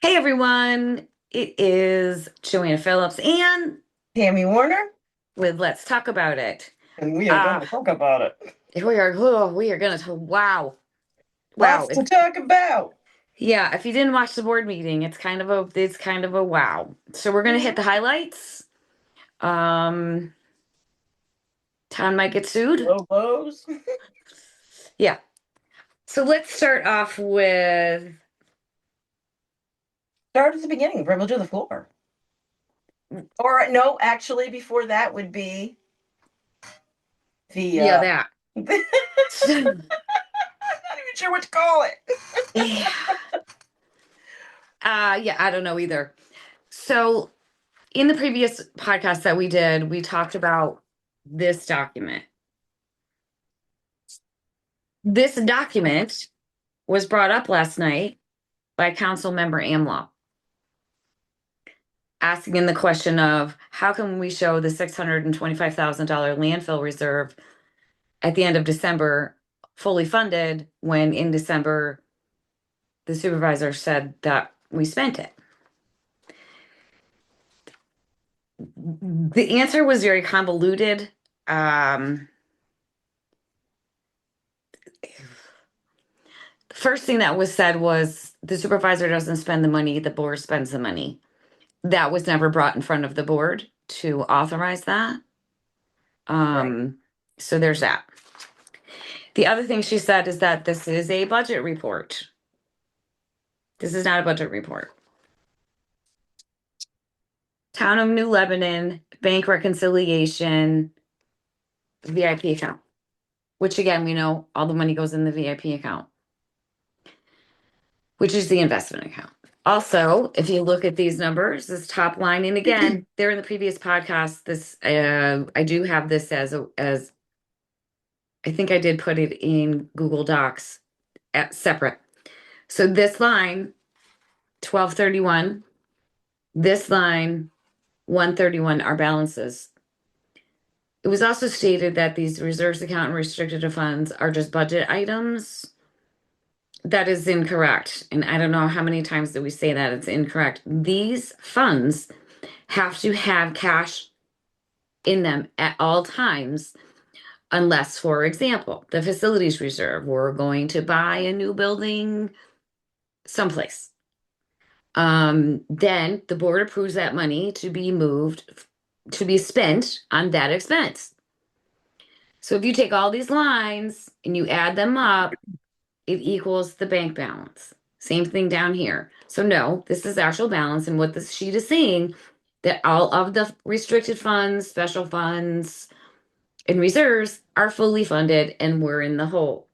Hey everyone, it is Joanna Phillips and Tammy Warner, with Let's Talk About It. and we are going Uh to talk about it. we are gonna talk. Wow. Wow. Lots to talk about. Yeah, if you didn't watch the board meeting, it's kind of a wow. So we're gonna hit Mhm. the highlights. Um Town might get sued. Low blows. Yeah. So let's start off with Start at the beginning, privilege of the floor. Or no, actually, before that would be the yeah, that. I'm not even sure what to call it. Yeah. Yeah, I don't know either. So in the previous podcast that we did, we talked about this document. This document was brought up last night by Council Member Amlaw, asking the question of how can we show the $625,000 landfill reserve at the end of December fully funded when in December the supervisor said that we spent it. The answer was very convoluted. Um, First thing that was said was the supervisor doesn't spend the money, the board spends the money. That was never brought in front of the board to authorize that. Right. Um, so there's that. The other thing she said is that this is a budget report. This is not a budget report. Town of New Lebanon, bank reconciliation, VIP account, which again, we know all the money goes in the VIP account, which is the investment account. Also, if you look at these numbers, this top line, and again, they're in the previous podcast. This I do have this as I think I did put it in Google Docs at separate. So this line 1231, this line 131 are balances. It was also stated that these reserves account and restricted funds are just budget items. That is incorrect. And I don't know how many times that we say that it's incorrect. These funds have to have cash in them at all times, unless, for example, the facilities reserve, we're going to buy a new building someplace. Then the board approves that money to be moved to be spent on that expense. So if you take all these lines and you add them up, it equals the bank balance. Same thing down here. So no, this is actual balance. And what this sheet is saying that all of the restricted funds, special funds, and reserves are fully funded and we're in the hole.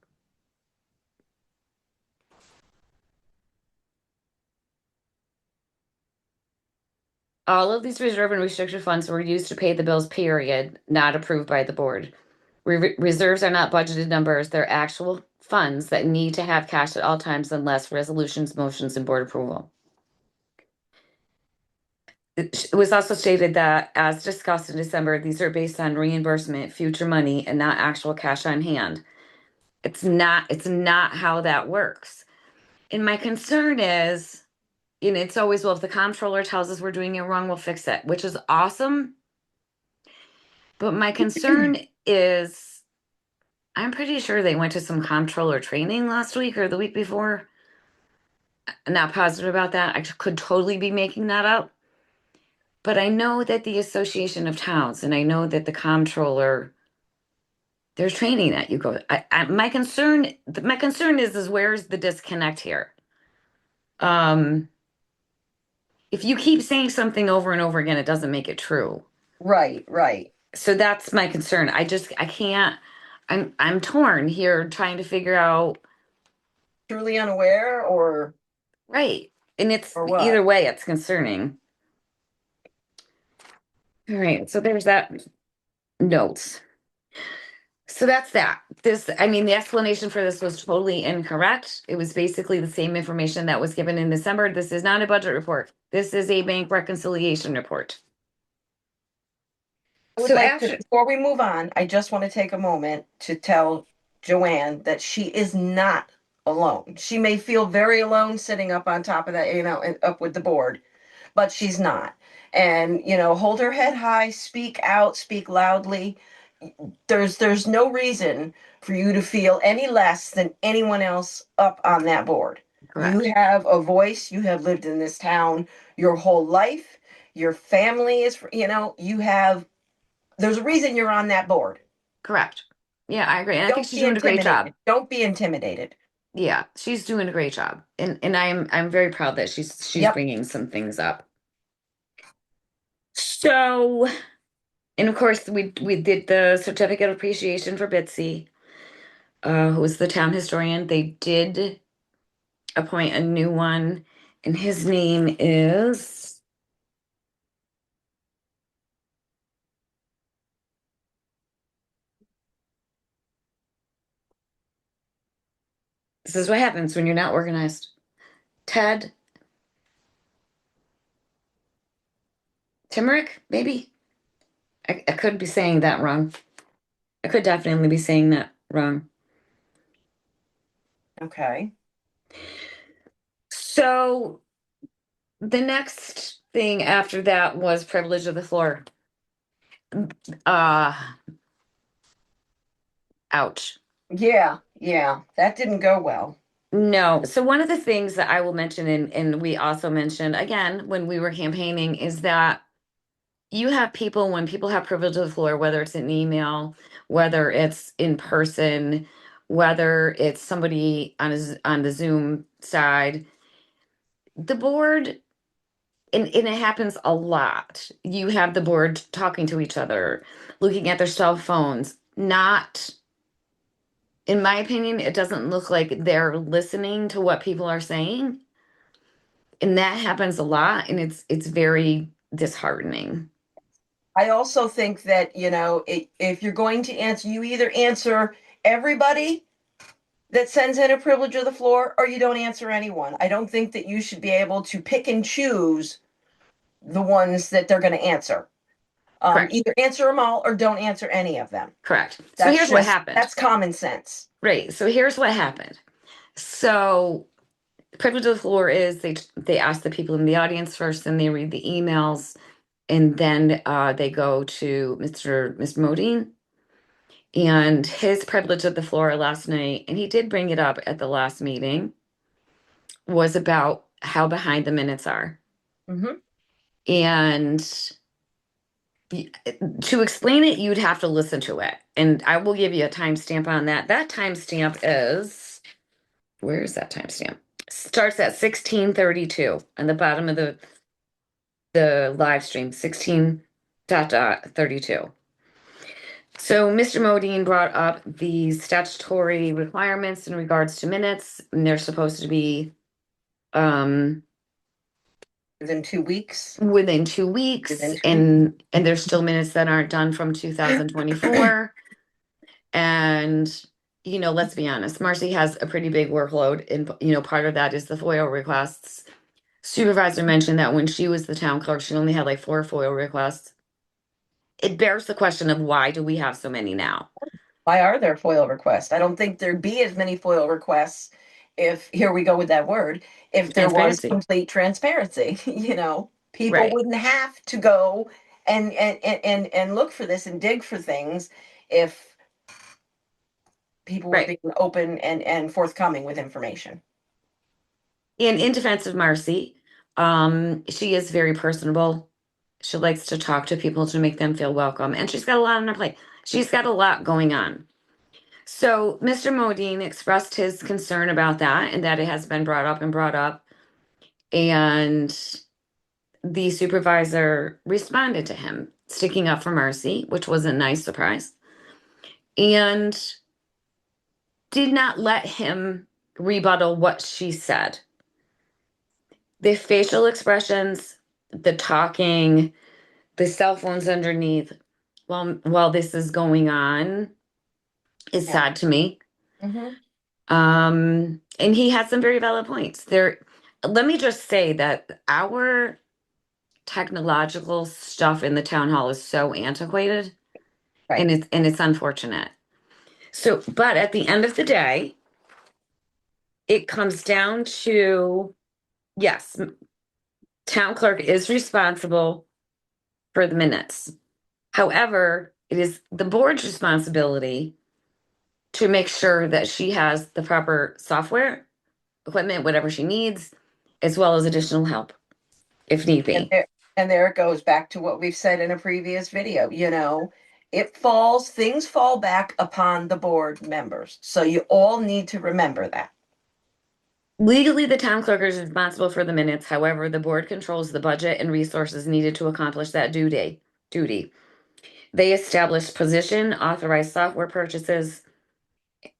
All of these reserve and restricted funds were used to pay the bills, period, not approved by the board. Reserves are not budgeted numbers, they're actual funds that need to have cash at all times unless resolutions, motions, and board approval. It was also stated that, as discussed in December, these are based on reimbursement, future money, and not actual cash on hand. It's not how that works. And my concern is, and it's always, well, if the comptroller tells us we're doing it wrong, we'll fix it, which is awesome. But my concern is, I'm pretty sure they went to some comptroller training last week or the week before. I'm not positive about that. I could totally be making that up. But I know that the Association of Towns and I know that the comptroller, there's training that you go. My concern is where's the disconnect here? Um, if you keep saying something over and over again, it doesn't make it true. Right, right. So that's my concern. I can't. I'm torn here trying to figure out. Truly unaware Right. And it's or either what? way, it's concerning. All right. So there's that notes. So that's that. I mean, the explanation for this was totally incorrect. It was basically the same information that was given in December. This is not a budget report. This is a bank reconciliation report. I would So like to, after, before we move on, I just want to take a moment to tell Joanne that she is not alone. She may feel very alone sitting up on top of that, and up with the board, but she's not. And, hold her head high, speak out, speak loudly. There's no reason for you to feel any less than anyone else up on that board. You Correct. have a voice, you have lived in this town your whole life. Your family is, you have, there's a reason you're on that board. Correct. Yeah, I agree. And I think Don't she's be doing a great job. intimidated. Don't be intimidated. Yeah, she's doing a great job. And I'm very proud that she's Yep. bringing some things up. So, and of course we did the certificate of appreciation for Bitsy, who was the town historian. They did appoint a new one, and his name is, this is what happens when you're not organized. Ted Timmerick, maybe? I could be saying that wrong. I could definitely be saying that wrong. Okay. So the next thing after that was privilege of the floor. Uh, ouch. Yeah, yeah. That didn't go well. No. So one of the things that I will mention, and we also mentioned again when we were campaigning, is that you have people, when people have privilege of the floor, whether it's an email, whether it's in person, whether it's somebody on the Zoom side, the board, and it happens a lot. You have the board talking to each other, looking at their cell phones, not, in my opinion, it doesn't look like they're listening to what people are saying. And that happens a lot, and it's very disheartening. I also think that, if you're going to answer, you either answer everybody that sends in a privilege of the floor or you don't answer anyone. I don't think that you should be able to pick and choose the ones that they're going to answer. Correct. Either answer them all or don't answer any of them. Correct. So here's what happened. That's common sense. Right. So here's what happened. So privilege of the floor is they ask the people in the audience first, and they read the emails, and then they go to Mr. Modine, and his privilege of the floor last night, and he did bring it up at the last meeting, was about how behind the minutes are. Hmm. And to explain it, you'd have to listen to it. And I will give you a timestamp on that. That timestamp is, where is that timestamp? Starts at 16:32 on the bottom of the live stream, 16:32. So Mr. Modine brought up the statutory requirements in regards to minutes, and they're supposed to be um Within 2 weeks. within 2 weeks, Within 2 weeks. and there's still minutes that aren't done from 2024. And let's be honest, Marcy has a pretty big workload, and part of that is the FOIL requests. Supervisor mentioned that when she was the town clerk, she only had like 4 FOIL requests. It bears the question of, why do we have so many now? Why are there FOIL requests? I don't think there'd be as many FOIL requests if, here we go with that word, if there was Transparency. complete transparency. People Right, wouldn't have to go and look for this and dig for things if people were right. being open and forthcoming with information. In defense of Marcy, she is very personable. She likes to talk to people to make them feel welcome, and she's got a lot on her plate. She's got a lot going on. So Mr. Modine expressed his concern about that, and that it has been brought up and brought up. And the supervisor responded to him, sticking up for Marcy, which was a nice surprise, and did not let him rebuttal what she said. The facial expressions, the talking, the cell phones underneath, while this is going on, is Yeah. sad to me. Hmm. And he had some very valid points there. Let me just say that our technological stuff in the town hall is so antiquated, Right. and it's unfortunate. So, but at the end of the day, it comes down to, yes, town clerk is responsible for the minutes. However, it is the board's responsibility to make sure that she has the proper software, equipment, whatever she needs, as well as additional help if need And be. there it goes back to what we've said in a previous video, things fall back upon the board members. So you all need to remember that. Legally, the town clerk is responsible for the minutes. However, the board controls the budget and resources needed to accomplish that duty. They establish position, authorize software purchases,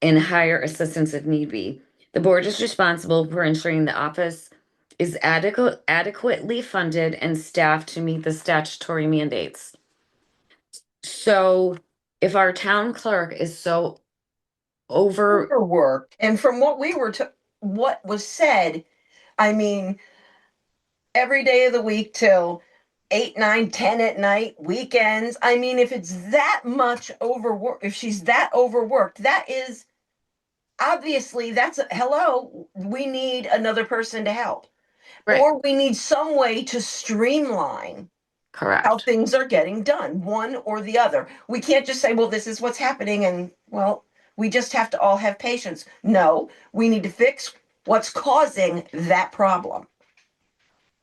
and hire assistants if need be. The board is responsible for ensuring the office is adequately funded and staffed to meet the statutory mandates. So if our town clerk is so over, Overworked. And from what was said, I mean, every day of the week till 8, 9, 10 at night, weekends. I mean, if it's that much overwork, if she's that overworked, that is obviously hello, we need another person to help. right, Or we need some way to streamline how correct, things are getting done, one or the other. We can't just say, well, this is what's happening, and well, we just have to all have patience. No, we need to fix what's causing that problem.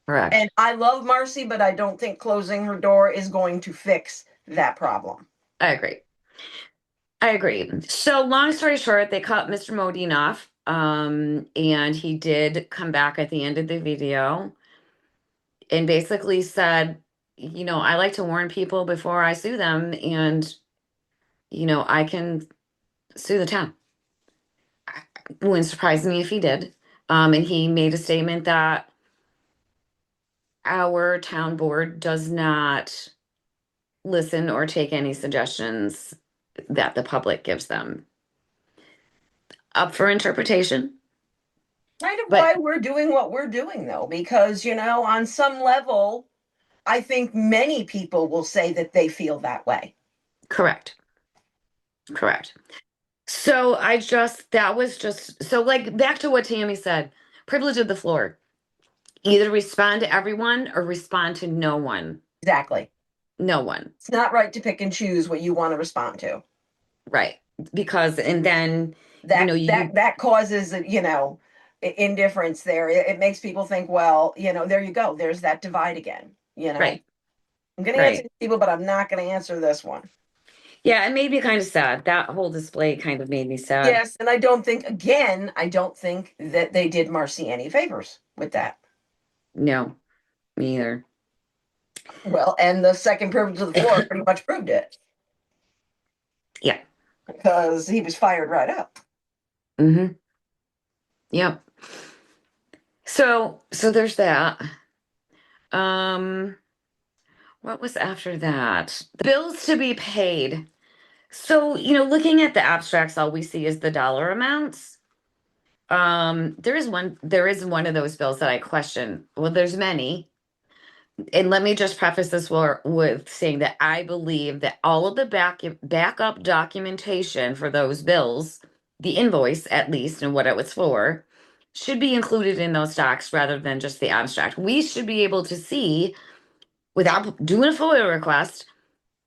correct. And I love Marcy, but I don't think closing her door is going to fix that problem. I agree. I agree. So long story short, they cut Mr. Modine off. And he did come back at the end of the video and basically said, I like to warn people before I sue them, and I can sue the town. It wouldn't surprise me if he did. And he made a statement that our town board does not listen or take any suggestions that the public gives them. Up for interpretation, Kind of but why we're doing what we're doing, though, because, on some level, I think many people will say that they feel that way. correct, correct. So that was just, so like back to what Tammy said, privilege of the floor. Either respond to everyone or respond to no one. Exactly. No one. It's not right to pick and choose what you want to respond to. Right. Because, and then, That causes, indifference there. It makes people think, well, there you go. There's that divide again. right, I'm going to answer right. these people, but I'm not going to answer this one. Yeah, it made me kind of sad. That whole display kind of made me sad. Yes, and I don't think that they did Marcy any favors with that. No, me either. Well, and the second privilege of the floor pretty much proved it Yeah. because he was fired right up. Mm-hmm. Yep. So there's that. Um, what was after that? The bills to be paid. So, looking at the abstracts, all we see is the dollar amounts. There is one of those bills that I question. Well, there's many. And let me just preface this with saying that I believe that all of the backup documentation for those bills, the invoice at least, and what it was for, should be included in those docs rather than just the abstract. We should be able to see, without doing a FOIA request,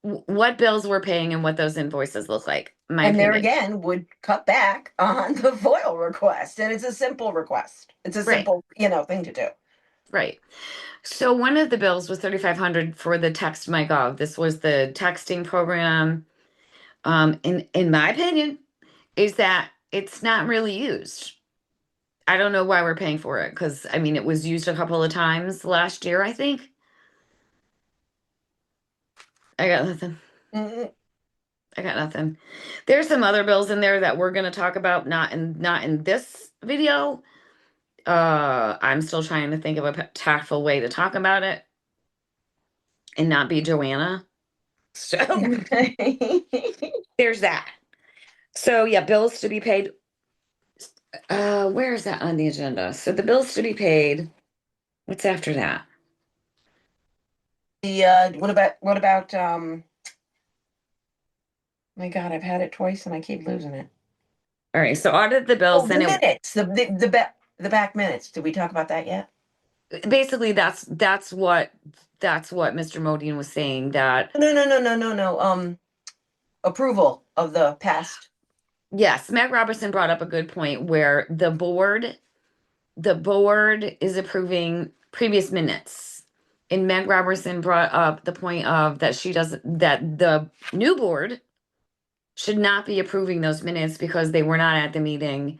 what bills we're paying and what those invoices look like. My And there opinion. again would cut back on the FOIL request. And it's a simple request. It's a Right, simple, thing to do. right. So one of the bills was 3,500 for the Text My Gov. This was the texting program. In my opinion, is that it's not really used. I don't know why we're paying for it because I mean it was used a couple of times last year, I think. I got nothing. Mm-mm. I got nothing. There's some other bills in there that we're going to talk about, not in this video. I'm still trying to think of a tactful way to talk about it and not be Joanna. So there's that. So yeah, bills to be paid. Where is that on the agenda? So the bills to be paid. What's after that? what about my God, I've had it twice and I keep losing it. All right, so audit the bills, Oh, the then minutes, the back minutes. Did we talk about that yet? basically that's what Mr. Modian was saying that No, no, no, no, no, no. Approval of the past. yes, Meg Robertson brought up a good point where the board is approving previous minutes. And Meg Robertson brought up the point of that she doesn't that the new board should not be approving those minutes because they were not at the meeting.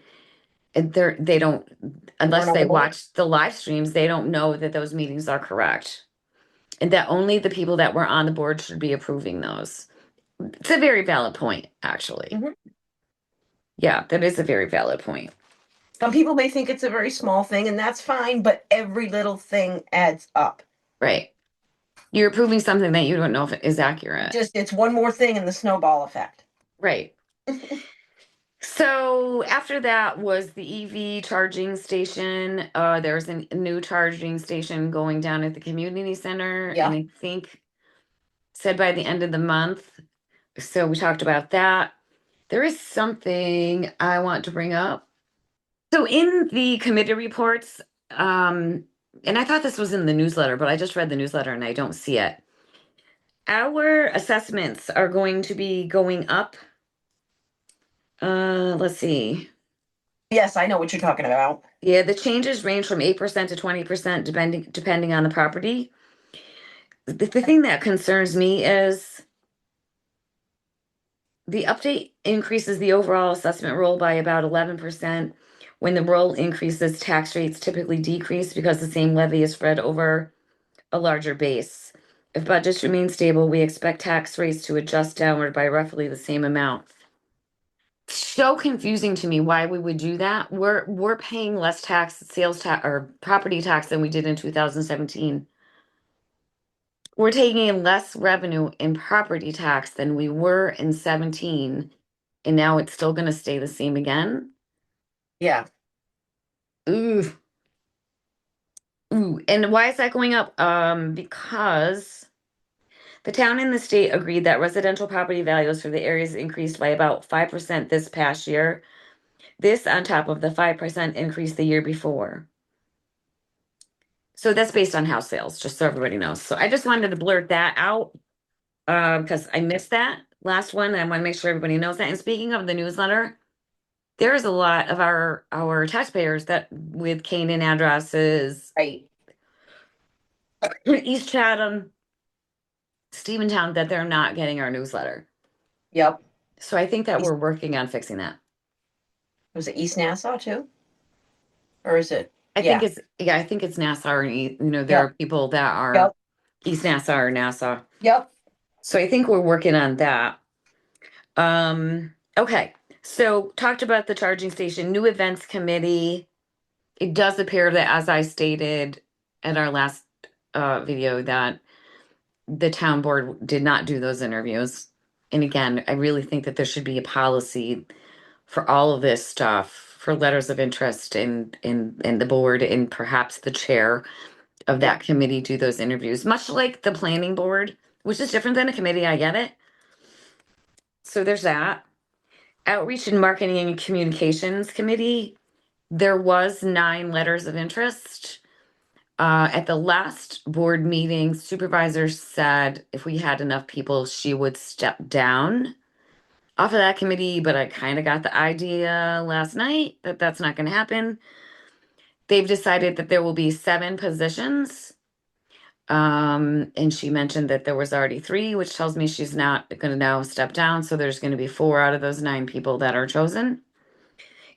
And they don't, They weren't unless on they the board. watch the live streams, they don't know that those meetings are correct. And that only the people that were on the board should be approving those. It's a very valid point, actually. Mhm. Yeah, that is a very valid point. Some people may think it's a very small thing, and that's fine, but every little thing adds up. Right. You're approving something that you don't know if it is accurate. Just it's one more thing in the snowball effect. Right. So after that was the EV charging station. There's a new charging station going down at the community center, and Yeah. I think said by the end of the month. So we talked about that. There is something I want to bring up. So in the committee reports, and I thought this was in the newsletter, but I just read the newsletter and I don't see it. Our assessments are going to be going up. Let's see. Yes, I know what you're talking about. Yeah, the changes range from 8% to 20% depending on the property. The thing that concerns me is the update increases the overall assessment roll by about 11%. When the roll increases, tax rates typically decrease because the same levy is spread over a larger base. If budgets remain stable, we expect tax rates to adjust downward by roughly the same amount. So confusing to me why we would do that. We're paying less tax, sales tax or property tax than we did in 2017. We're taking in less revenue in property tax than we were in 17, and now it's still going to stay the same again. Yeah. Ooh, ooh. And why is that going up? Because the town and the state agreed that residential property values for the areas increased by about 5% this past year. This on top of the 5% increase the year before. So that's based on house sales, just so everybody knows. So I just wanted to blurt that out because I missed that last one. And I want to make sure everybody knows that. And speaking of the newsletter, there's a lot of our taxpayers that with Canaan addresses, Right. East Chatham, Steventown, that they're not getting our newsletter. Yep. So I think that East, we're working on fixing that. was it East Nassau too? Or is it? I think Yeah. it's yeah, I think it's Nassau and there are Yep. people that are Yep. East Nassau or Nassau. Yep. So I think we're working on that. Okay. So talked about the charging station, new events committee. It does appear that as I stated in our last video that the town board did not do those interviews. And again, I really think that there should be a policy for all of this stuff, for letters of interest in the board and perhaps the chair of Yeah. that committee do those interviews, much like the planning board, which is different than a committee. I get it. So there's that. Outreach and Marketing and Communications Committee, there was 9 letters of interest. At the last board meeting, supervisor said if we had enough people, she would step down off of that committee, but I kind of got the idea last night that that's not going to happen. They've decided that there will be 7 positions. And she mentioned that there was already 3, which tells me she's not going to now step down. So there's going to be 4 out of those 9 people that are chosen.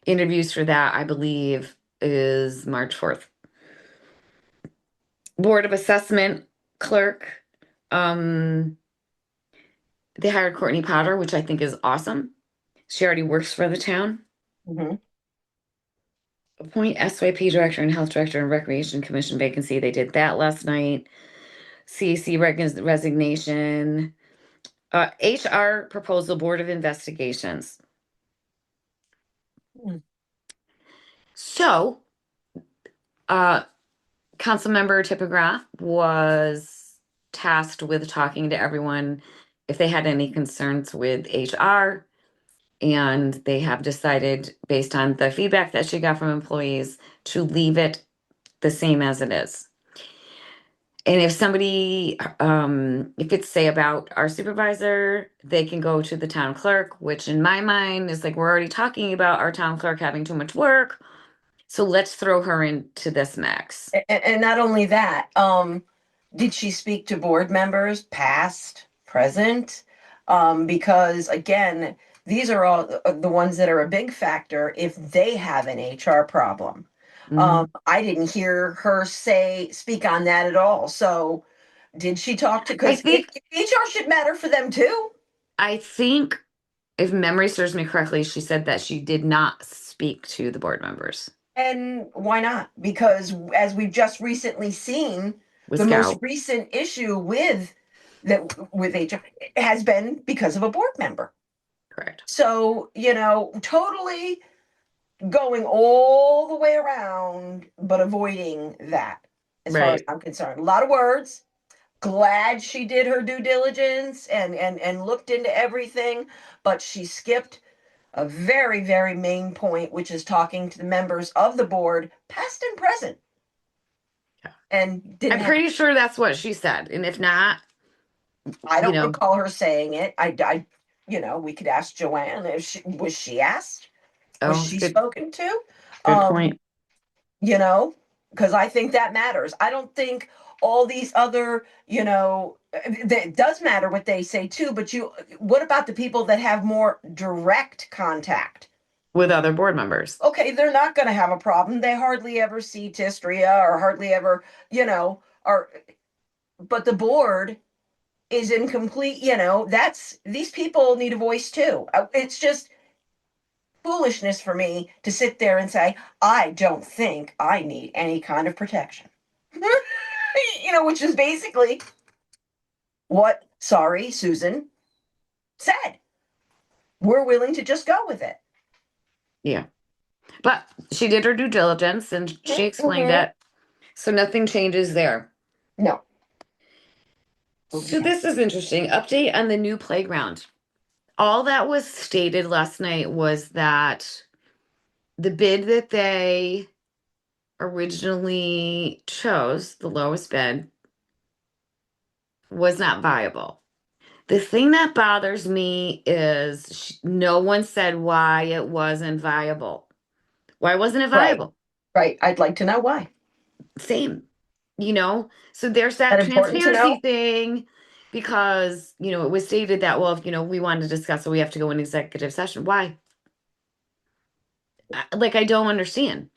Interviews for that, I believe, is March 4th. Board of Assessment clerk. Um, they hired Courtney Potter, which I think is awesome. She already works for the town. Hmm. Appoint SYP director and health director and recreation commission vacancy. They did that last night. CAC resignation. HR proposal board of investigations. So, uh, Councilmember Tipograph was tasked with talking to everyone if they had any concerns with HR. and they have decided, based on the feedback that she got from employees, to leave it the same as it is. And if somebody, if it's say about our supervisor, they can go to the town clerk, which in my mind is like, we're already talking about our town clerk having too much work. So let's throw her into this mix. And not only that, did she speak to board members, past, present? Because again, these are all the ones that are a big factor if they have an HR problem. Hmm. I didn't hear her speak on that at all. So did she talk to, I because think, HR should matter for them too. I think if memory serves me correctly, she said that she did not speak to the board members And why not? Because as we've just recently seen, with the most Scout. recent issue with HR has been because of a board member. Correct. So, totally going all the way around, but avoiding that as far as Right. I'm concerned. A lot of words. Glad she did her due diligence and looked into everything, but she skipped a very, very main point, which is talking to the members of the board, past and present, Yeah. and didn't I'm have. pretty sure that's what she said. And if not, I you don't know, recall her saying it. We could ask Joanne if she asked, was oh, she good, spoken to? good Um, point. you know, because I think that matters. I don't think all these other, it does matter what they say too. But what about the people that have more direct contact? With other board members. Okay, they're not going to have a problem. They hardly ever see Tistria or hardly ever, or, but the board is incomplete. These people need a voice too. It's just foolishness for me to sit there and say, I don't think I need any kind of protection. Which is basically what, sorry, Susan said. We're willing to just go with it. Yeah. But she did her due diligence and she explained Mm-hmm. it. So nothing changes there. No. So Okay. this is interesting. Update on the new playground. All that was stated last night was that the bid that they originally chose, the lowest bid, was not viable. The thing that bothers me is no one said why it wasn't viable. Why wasn't it Right. viable? Right. I'd like to know why. Same, So there's That that important to transparency know? thing because, it was stated that, well, if, we wanted to discuss it, we have to go in executive session. Why? Like, I don't understand.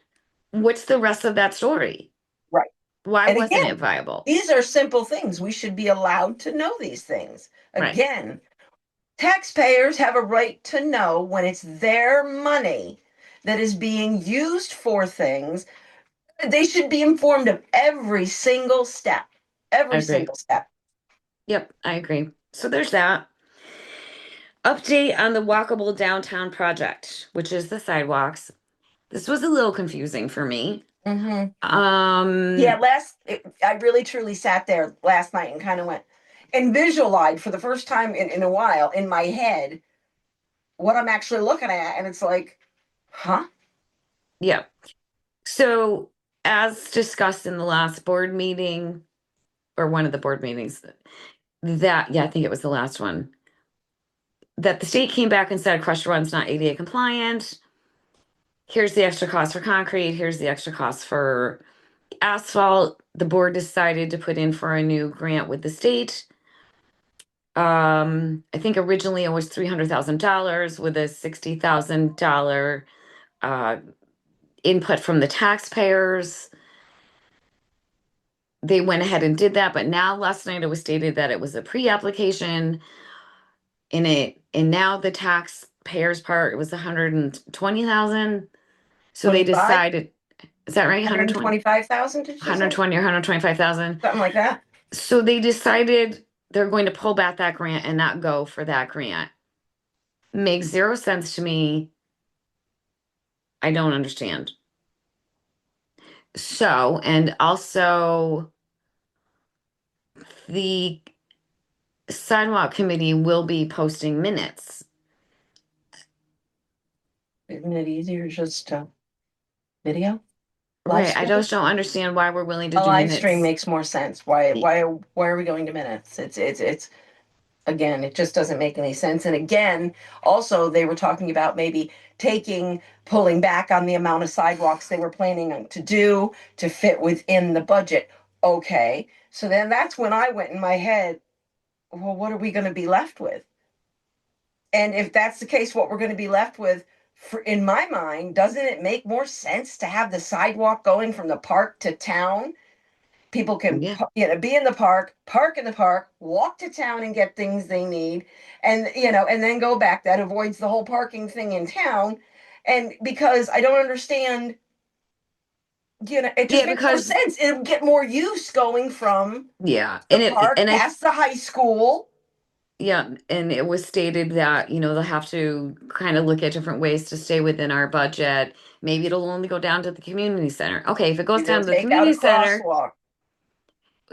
What's the rest of that story? Right. Why And wasn't it again, viable? these are simple things. We should be allowed to know these things. Right. Again, taxpayers have a right to know when it's their money that is being used for things. They should be informed of every single step. I Every agree. single step. Yep, I agree. So there's that. Update on the walkable downtown project, which is the sidewalks. This was a little confusing for me. Hmm. Yeah, Um, I really truly sat there last night and kind of went and visualized for the first time in a while in my head what I'm actually looking at. And it's like, huh? yeah. So as discussed in the last board meeting, or one of the board meetings, yeah, I think it was the last one, that the state came back and said crushed run's not ADA compliant. Here's the extra cost for concrete. Here's the extra cost for asphalt. The board decided to put in for a new grant with the state. I think originally it was $300,000 with a $60,000 uh, input from the taxpayers. They went ahead and did that, but now last night it was stated that it was a pre-application in it, and now the taxpayers part it was 120,000. So they 25, decided, is that right? 120, 125,000, did you say? 120 or 125,000. Something like that. So they decided they're going to pull back that grant and not go for that grant. Makes zero sense to me. I don't understand. So, and also the sidewalk committee will be posting minutes. Isn't it easier just to video, live Right. I stream? just don't understand why we're willing to A do live stream minutes. makes more sense. Why are we going to minutes? It's again, it just doesn't make any sense. And again, also they were talking about maybe pulling back on the amount of sidewalks they were planning to do to fit within the budget. Okay. So then that's when I went in my head, well, what are we going to be left with? And if that's the case, what we're going to be left with, in my mind, doesn't it make more sense to have the sidewalk going from the park to town? People can, Yeah. be in the park in the park, walk to town and get things they need, and and then go back. That avoids the whole parking thing in town. And because I don't understand, it just Yeah, makes more because sense. It'll get more use going from yeah, the and it park and I past the high school. yeah, and it was stated that, they'll have to kind of look at different ways to stay within our budget. Maybe it'll only go down to the community center. Okay, if it goes They'll down to the take out a community center, crosswalk.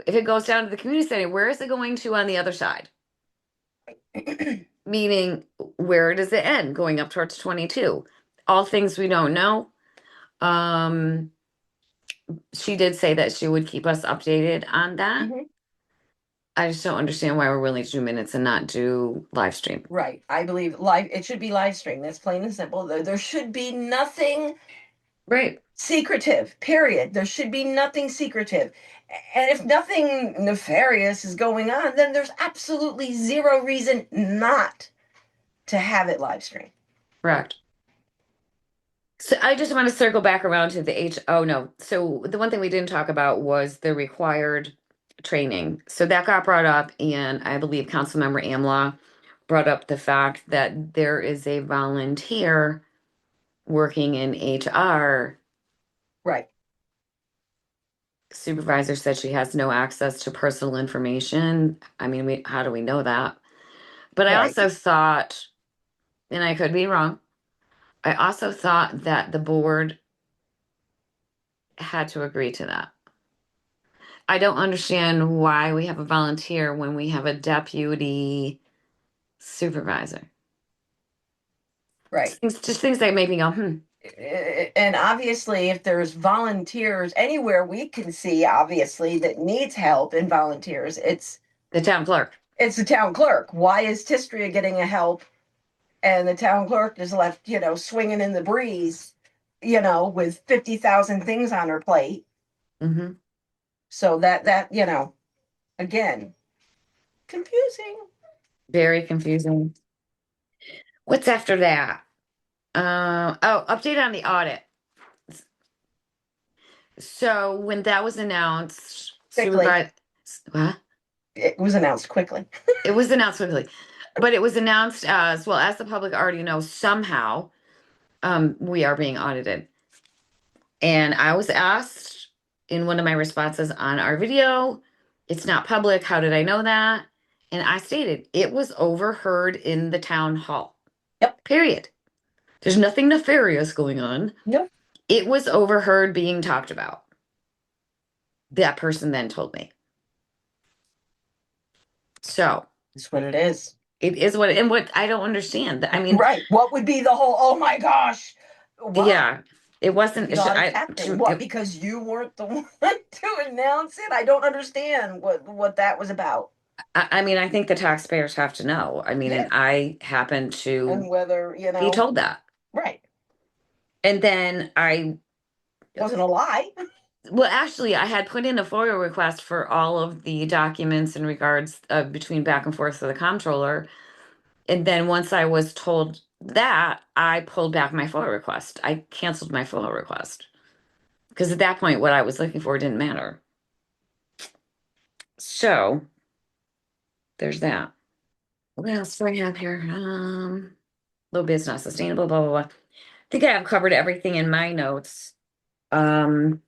if it goes down to the community center, where is it going to on the other side? Meaning, where does it end? Going up towards 22. All things we don't know. Um, she did say that she would keep us updated on that. Mhm. I just don't understand why we're willing to do minutes and not do live stream. Right. I believe live. It should be live stream. That's plain and simple. There should be nothing Right. secretive, period. There should be nothing secretive. And if nothing nefarious is going on, then there's absolutely zero reason not to have it live stream. Correct. So I just want to circle back around to the H. Oh no. So the one thing we didn't talk about was the required training. So that got brought up, and I believe Councilmember Amlaw brought up the fact that there is a volunteer working in HR. Right, Supervisor said she has no access to personal information. I mean, how do we know that? But I right, also thought, and I could be wrong, I also thought that the board had to agree to that. I don't understand why we have a volunteer when we have a deputy supervisor. right. Just things that make me go, hmm. And obviously, if there's volunteers anywhere we can see, obviously, that needs help in volunteers, The town clerk. it's the town clerk. Why is Tistria getting a help and the town clerk is left, swinging in the breeze, with 50,000 things on her plate? Hmm. So again, confusing. Very confusing. What's after that? Oh, update on the audit. So when that was announced, Quickly. supervisor, what? It was announced quickly. It was announced quickly, but it was announced as well as the public already knows somehow, we are being audited. And I was asked in one of my responses on our video, it's not public. How did I know that? And I stated it was overheard in the town hall. Yep. Period. There's nothing nefarious going on. Yep. It was overheard being talked about. That person then told me. So That's what it is. it is what I don't understand. I mean, Right. What would be the whole, oh my gosh, why? yeah, it wasn't. The audit's happening. What? Because you weren't the one to announce it? I don't understand what that was about. I mean, I think the taxpayers have to know. I mean, and Yeah. I happen And to whether, be told that. right. And then It wasn't a lie. well, actually, I had put in a FOIA request for all of the documents in regards between back and forth to the comptroller. And then once I was told that, I pulled back my FOIA request. I canceled my FOIA request because at that point, what I was looking for didn't matter. So there's that. What else do I have here? Low bid's not sustainable, blah, blah, blah. I think I have covered everything in my notes. Um,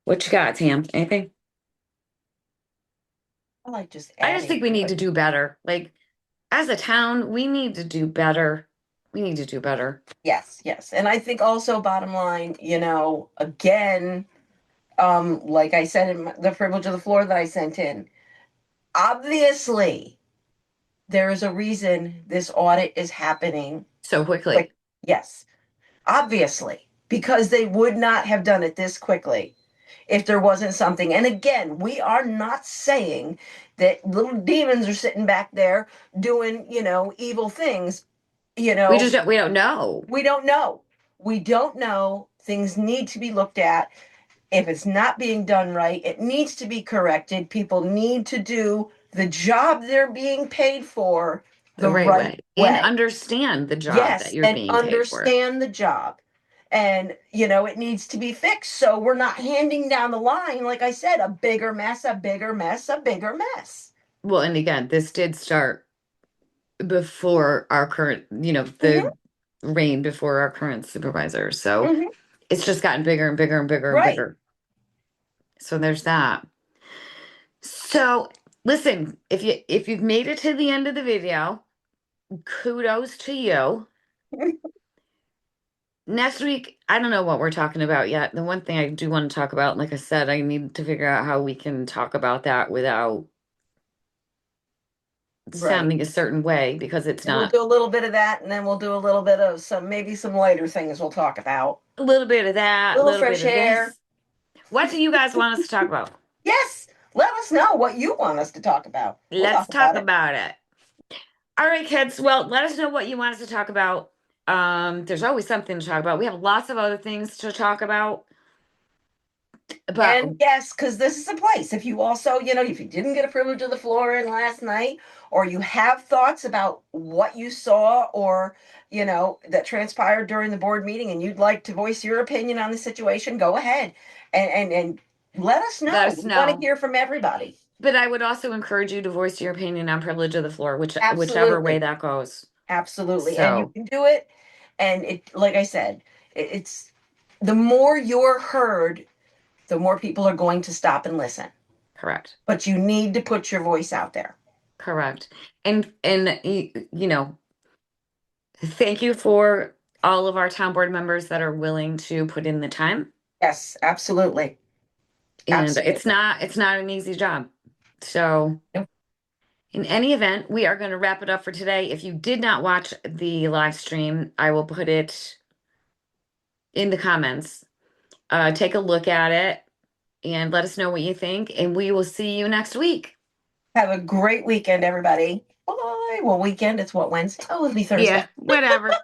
what you got, Tam? Anything? I like just I just adding think we to need it. to do better. Like, as a town, we need to do better. We need to do better. Yes, yes. And I think also bottom line, again, like I said in the privilege of the floor that I sent in, obviously there is a reason this audit is happening So Quick. quickly. Yes, obviously, because they would not have done it this quickly if there wasn't something. And again, we are not saying that little demons are sitting back there doing, evil things. You We know, just don't, we don't know. we don't know. We don't know. Things need to be looked at. If it's not being done right, it needs to be corrected. People need to do the job they're being paid for The the right right way and way. understand the job that Yes, you're and being paid for. understand the job. And, it needs to be fixed. So we're not handing down the line, like I said, a bigger mess, a bigger mess, a bigger mess. Well, and again, this did start before our current, Hmm. the reign before our current supervisor. So Hmm. it's just gotten bigger and bigger and bigger and Right. bigger. So there's that. So listen, if you've made it to the end of the video, kudos to you. Next week, I don't know what we're talking about yet. The one thing I do want to talk about, like I said, I need to figure out how we can talk about that without Right. sounding a certain way because it's And we'll not do a little bit of that, and then we'll do a little bit of maybe some lighter things we'll talk about. a little bit of that, a Little little bit fresh of air. this. What do you guys want us to talk about? Yes, let us know what you want us to talk about. We'll Let's talk talk about it. about it. All right, kids. Well, let us know what you want us to talk about. There's always something to talk about. We have lots of other things to talk about, but And yes, because this is a place. If you also, if you didn't get a privilege of the floor in last night, or you have thoughts about what you saw or, that transpired during the board meeting and you'd like to voice your opinion on the situation, go ahead and let us let know. us We want to know. hear from everybody. But I would also encourage you to voice your opinion on privilege of the floor, whichever way Absolutely. that goes. Absolutely. And you So, can do it. And like I said, it's the more you're heard, the more people are going to stop and listen. correct. But you need to put your voice out there. Correct. And thank you for all of our town board members that are willing to put in the time. Yes, absolutely. And Absolutely. it's not an easy job. So, Nope. in any event, we are going to wrap it up for today. If you did not watch the live stream, I will put it in the comments. Take a look at it and let us know what you think. And we will see you next week. Have a great weekend, everybody. Bye. Well, weekend, it's what, Wednesday? Oh, it'll be Yeah, Thursday. whatever.